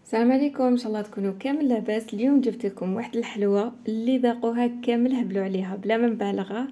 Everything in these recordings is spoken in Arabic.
السلام عليكم، ان شاء الله تكونوا كامل لاباس. اليوم جبت لكم واحد الحلوى اللي ذاقوها كامل هبلوا عليها بلا ما نبالغه.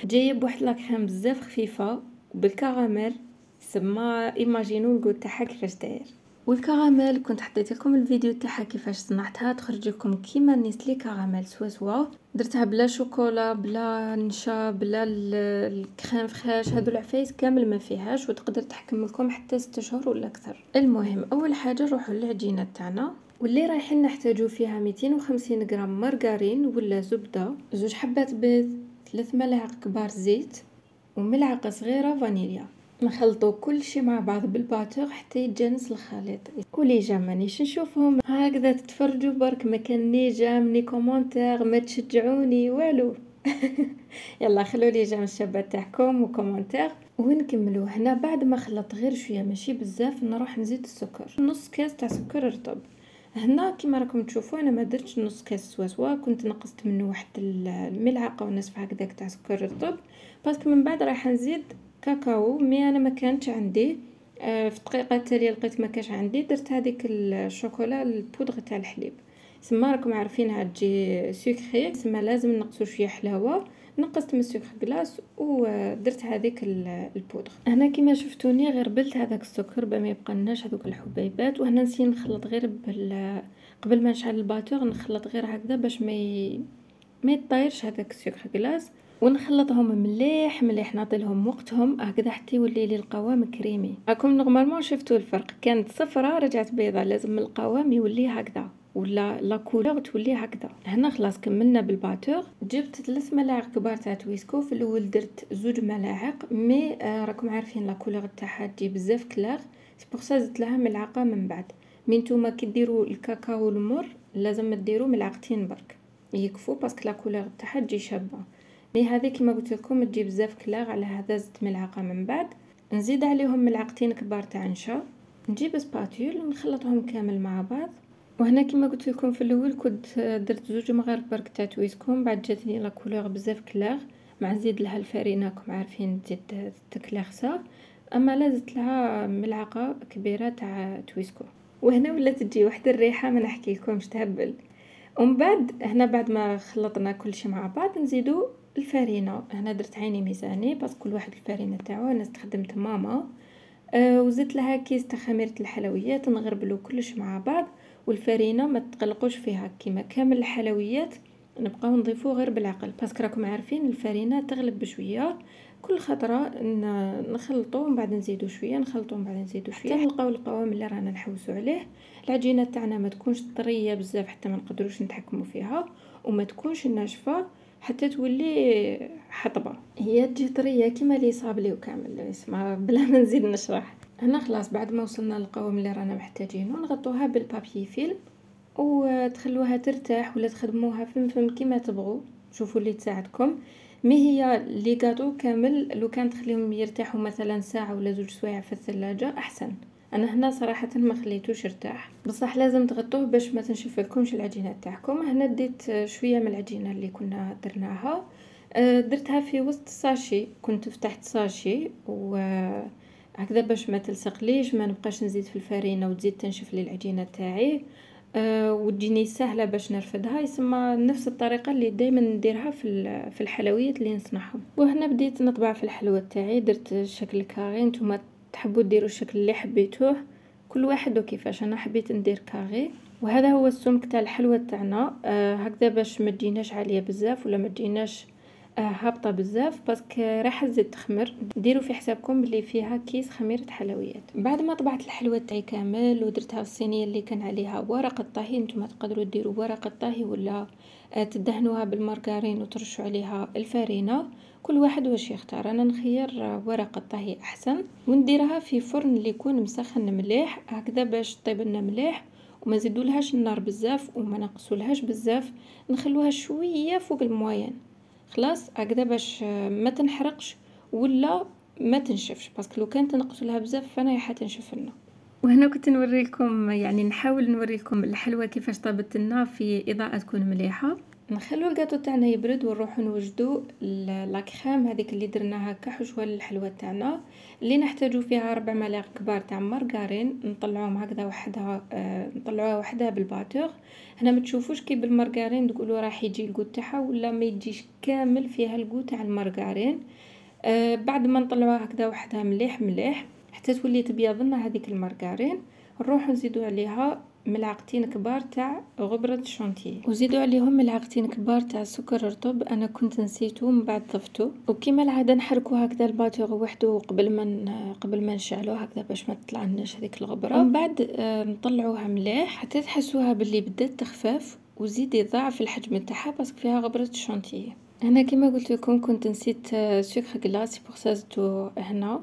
جايه بواحد لاكريم بزاف خفيفه وبالكراميل. سما ايماجينو نقول تاعها كيفاش داير. والكراميل كنت حطيت لكم الفيديو تاعها كيفاش صنعتها، تخرج لكم كيما نيسلي كراميل سوا. درتها بلا شوكولا بلا نشا بلا الكريم فريش، هادو العفايس كامل ما فيهاش، وتقدر تحكم لكم حتى 6 شهور ولا اكثر. المهم اول حاجه نروحوا للعجينه تاعنا، واللي رايحين نحتاجو فيها 250 غرام مارغرين ولا زبده، 2 حبات بيض، 3 ملاعق كبار زيت، وملعقه صغيره فانيليا. نخلطوا كل شيء مع بعض بالباتور حتى يتجانس الخليط. ولي جا مانيش نشوفهم هكذا تتفرجوا برك، ما كان ني جا مني كومونتير، ما تشجعوني والو. يلا خلوا لي جا من الشابات تاعكم وكومونتير ونكملوا. هنا بعد ما خلطت غير شويه ماشي بزاف، نروح نزيد السكر، نص كاس تاع سكر رطب. هنا كيما راكم تشوفوا انا ما درتش نص كاس سوا، كنت نقصت منه واحد الملعقه ونصف هكذاك تاع سكر رطب، باسكو من بعد راح نزيد كاكاو. مي انا ما كانتش عندي، في الدقيقه التاليه لقيت ما كانش عندي، درت هذيك الشوكولا البودغ تاع الحليب. سما راكم عارفينها تجي سكري، سما لازم نقصوا شويه حلاوه. نقصت من السكر كلاص ودرت هذيك البودغ. هنا كيما شفتوني غير بلت هذاك السكر بما يبقى لناش هذوك الحبيبات. وهنا نسيت نخلط غير قبل ما نشعل الباتور، نخلط غير هكذا باش ما يطيرش هذاك السكر كلاص، ونخلطهم مليح مليح، نعطيلهم وقتهم هكذا حتى يولي لي القوام كريمي. راكم نورمالمون شفتوا الفرق، كانت صفرة رجعت بيضة، لازم القوام يولي هكذا ولا لا كولور تولي هكذا. هنا خلاص كملنا بالباتور. جبت 3 ملاعق كبار تاع تويسكو، في الاول درت 2 ملاعق مي راكم عارفين لا كولور تاعها تجي بزاف كلاغ، سي بور سا زدت لها ملعقه من بعد. مي نتوما كي ديروا الكاكاو المر لازم ديروا ملعقتين برك يكفو، باسكو لا كولور تاعها تجي شابه. مي هذه كيما قلت لكم تجي بزاف كلاغ، على هذا زدت ملعقه من بعد. نزيد عليهم ملعقتين كبار تاع نشا، نجيب سباتول ونخلطهم كامل مع بعض. وهنا كيما قلت لكم في الاول كنت درت 2 مغارف برك تاع تويسكو، بعد جاتني لا كولور بزاف كلاغ، مع نزيد لها الفارينه راكم عارفين تزيد تكلاغسا، اما لازت لها ملعقه كبيره تاع تويسكو. وهنا ولات تجي واحد الريحه ما نحكي لكمش تهبل. ومن بعد هنا بعد ما خلطنا كل شيء مع بعض نزيدو الفارينه. هنا درت عيني ميزاني باسكو كل واحد الفارينه تاعو، انا استخدمت ماما. وزدت لها كيس تاع خميره الحلويات، نغربلو كلش مع بعض. والفارينه ما تقلقوش فيها كيما كامل الحلويات، نبقاو نضيفو غير بالعقل، باسكو راكم عارفين الفارينه تغلب بشويه. كل خطره نخلطو ومن بعد نزيدو شويه، نخلطو ومن بعد نزيدو شويه حتى نلقاو القوام اللي رانا نحوسو عليه. العجينه تاعنا ما تكونش طريه بزاف حتى ما نقدروش نتحكموا فيها، وما تكونش ناشفه حتى تولي حطبه، هي تجي طريه كيما لي صابلي وكامل اسمها بلا ما نزيد نشرح. هنا خلاص بعد ما وصلنا للقوام اللي رانا محتاجينه، نغطوها بالبابي فيلم وتخلوها ترتاح ولا تخدموها فم كيما تبغوا، شوفوا اللي تساعدكم. مي هي لي غاتو كامل لو كان تخليهم يرتاحوا مثلا ساعه ولا 2 سوايع في الثلاجه احسن. انا هنا صراحه ما خليتوش يرتاح، بصح لازم تغطوه باش ما تنشف لكمش العجينه تاعكم. هنا ديت شويه من العجينه اللي كنا درناها، درتها في وسط الساشي، كنت فتحت ساشي و هكذا باش ما تلصقليش، ما نبقاش نزيد في الفارينه وتزيد تنشف لي العجينه تاعي. وتجيني سهله باش نرفدها، يسمى نفس الطريقه اللي دائما نديرها في الحلويات اللي نصنعهم. وهنا بديت نطبع في الحلوى تاعي، درت الشكل كاري، نتوما تحبوا ديروا الشكل اللي حبيتوه، كل واحد وكيفاش. انا حبيت ندير كاري. وهذا هو السمك تاع الحلوى تاعنا، هكذا باش ما تجيناش عاليه بزاف ولا ما تجيناش هابطه بزاف، باسكو راح تزيد تخمر. ديروا في حسابكم بلي فيها كيس خميره حلويات. بعد ما طبعت الحلوى تاعي كامل ودرتها في الصينيه اللي كان عليها ورق الطهي، نتوما تقدروا ديروا ورق الطهي ولا تدهنوها بالمارغرين وترشوا عليها الفارينه، كل واحد واش يختار. انا نخير ورق الطهي احسن، ونديرها في فرن اللي يكون مسخن مليح هكذا باش طيب لنا مليح، وما نزيدولهاش النار بزاف وما نقصولهاش بزاف، نخلوها شويه فوق الموين خلاص هكذا باش ما تنحرقش ولا ما تنشفش، باسكو لو كانت نقصوا لها بزاف فانا راح تنشف لنا. وهنا كنت نوريكم، يعني نحاول نوريكم الحلوى كيفاش طابت لنا في اضاءه تكون مليحه. نخلو الجاتو تاعنا يبرد ونروحو نوجدو لاكريم هذيك اللي درناها كحشوه للحلوى تاعنا، اللي نحتاجو فيها 4 ملاعق كبار تاع مارغرين نطلعوهم هكذا وحدها، نطلعوها وحدها بالباتور. هنا ما تشوفوش كي بالمارغرين تقولوا راح يجي الجو تاعها ولا ما يجيش كامل فيها الجو تاع المارغرين. بعد ما نطلعوها هكذا وحدها مليح مليح حتى تولي تبيض لنا هذيك المارغرين، نروحو نزيدو عليها ملعقتين كبار تاع غبرة شونتيي، وزيدو عليهم ملعقتين كبار تاع سكر رطب، انا كنت نسيتو من بعد ضفتو. وكيما العاده نحركو هكذا الباتور وحدو قبل ما نشعلو هكذا باش ما تطلعلناش هذيك الغبره. ومن بعد نطلعوها مليح حتى تحسوها باللي بدات تخفاف، وزيدي ضاعف الحجم تاعها باسكو فيها غبره شونتيي. هنا كيما قلت لكم كنت نسيت سكر غلاس بوغ سا زدتو هنا.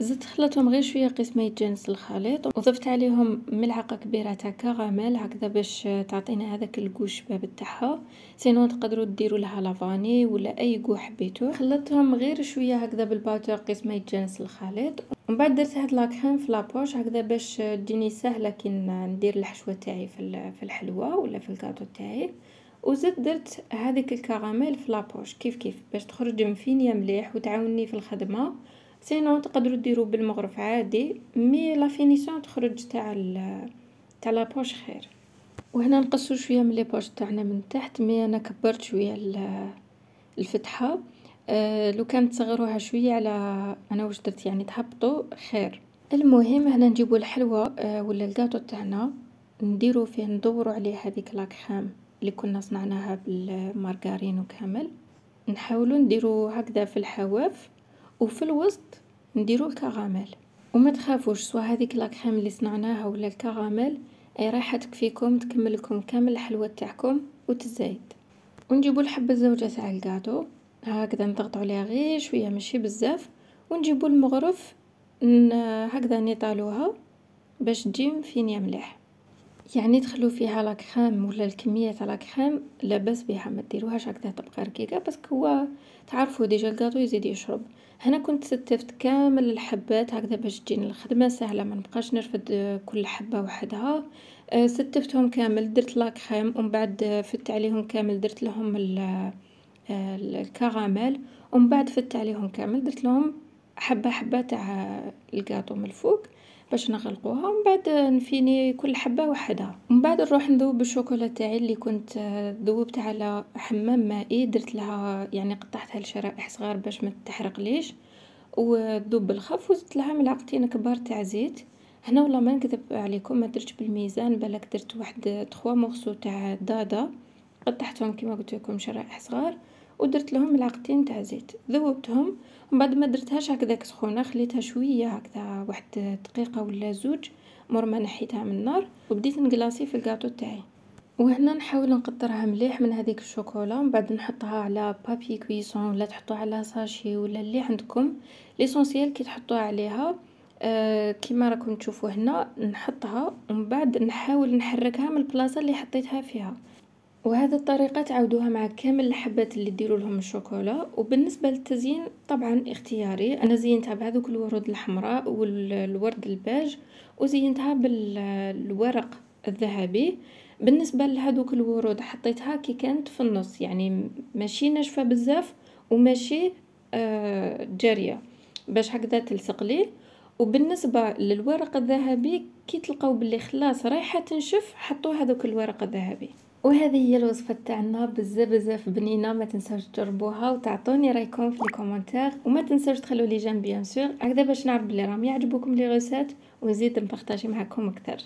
زدت خلطهم غير شويه قسمه يتجانس الخليط، وضفت عليهم ملعقه كبيره تاع كراميل هكذا باش تعطينا هذاك الجو الشباب تاعها. سينو تقدروا ديروا لها لافاني ولا اي جو حبيتو. خلطتهم غير شويه هكذا بالباتور قسمه يتجانس الخليط، ومن بعد درت هاد لاكريم في لابوش هكذا باش تجيني سهله كي ندير الحشوه تاعي في الحلوى ولا في الكاطو تاعي. وزدت درت هذيك الكراميل في لابوش كيف باش تخرج مفينيه مليح وتعاونني في الخدمه. سينو تقدروا ديروا بالمغرف عادي، مي لا فينيسيون تخرج تاع لابوش خير. وهنا نقصوا شويه من لي بوش تاعنا من تحت، مي انا كبرت شويه الفتحه. لو كان تصغروها شويه على انا واش درت يعني تهبطوا خير. المهم هنا نجيبوا الحلوى ولا الكاطو تاعنا نديروا فيه ندوروا عليه هذيك لاكريم اللي كنا صنعناها بالمارغرين وكامل، نحاولوا نديروا هكذا في الحواف وفي الوسط نديروا الكراميل. وما تخافوش سوا هذيك لاكريم اللي صنعناها ولا الكراميل اي راح تكفيكم تكمل لكم كامل الحلوى تاعكم وتزايد. ونجيبوا الحبه الزوجه تاع الكاطو هكذا نضغطوا عليها غير شويه ماشي بزاف، ونجيبوا المغرف هكذا نطالوها باش تجي مفينيه مليح. يعني تخلو فيها لاكريم ولا الكميه تاع لاكريم لاباس بها، ما ديروهاش هكذا تبقى رقيقه باسكو هو تعرفوا ديجا الكاطو يزيد يشرب. هنا كنت ستفت كامل الحبات هكذا باش تجيني الخدمه سهله، ما نبقاش نرفد كل حبه وحدها. ستفتهم كامل درت لاكريم، ومن بعد فت عليهم كامل درت لهم الكراميل، ومن بعد فت عليهم كامل درت لهم حبه حبه تاع الكاطو من الفوق باش نغلقوها، ومن بعد نفيني كل حبه وحدها. ومن بعد نروح نذوب الشوكولا تاعي اللي كنت ذوبتها على حمام مائي، درت لها يعني قطعتها لشرائح صغار باش ما تحرقليش، وذوب بالخف، وزدت لها ملعقتين كبار تاع زيت. هنا والله ما نكذب عليكم ما درتش بالميزان، بالك درت واحد 3 مورسو تاع دادا قطعتهم كيما قلت لكم شرائح صغار، ودرت لهم ملعقتين تاع زيت ذوبتهم. ومن بعد ما درتهاش هكذاك سخونه خليتها شويه هكذا واحد دقيقه ولا زوج مور ما نحيتها من النار، وبديت نقلاصي في الكاطو تاعي. وهنا نحاول نقطرها مليح من هذيك الشوكولا، ومن بعد نحطها على بابي كويسون ولا تحطوها على ساشي ولا اللي عندكم. ليسونسيال كي تحطوها عليها كيما راكم تشوفوا هنا نحطها، ومن بعد نحاول نحركها من البلاصه اللي حطيتها فيها. وهذه الطريقة تعودوها مع كامل الحبات اللي ديروا لهم الشوكولا. وبالنسبة للتزيين طبعا اختياري، انا زينتها بهذوك الورود الحمراء والورد الباج، وزينتها بالورق الذهبي. بالنسبة لهذوك الورود حطيتها كي كانت في النص، يعني ماشي ناشفة بزاف وماشي جارية باش هكذا تلصق ليه. وبالنسبة للورق الذهبي كي تلقاو باللي خلاص رايحة تنشف حطوا هذوك الورق الذهبي. وهذه هي الوصفه تاعنا بزاف بنينه، ما تنساوش تجربوها وتعطوني رايكم في لي كومونتير، وما تنساوش تخلوا لي جيم بيان سور هكذا باش نعرف بلي راهم يعجبوكم لي ريسيت ونزيد نبارطاجي معكم اكثر.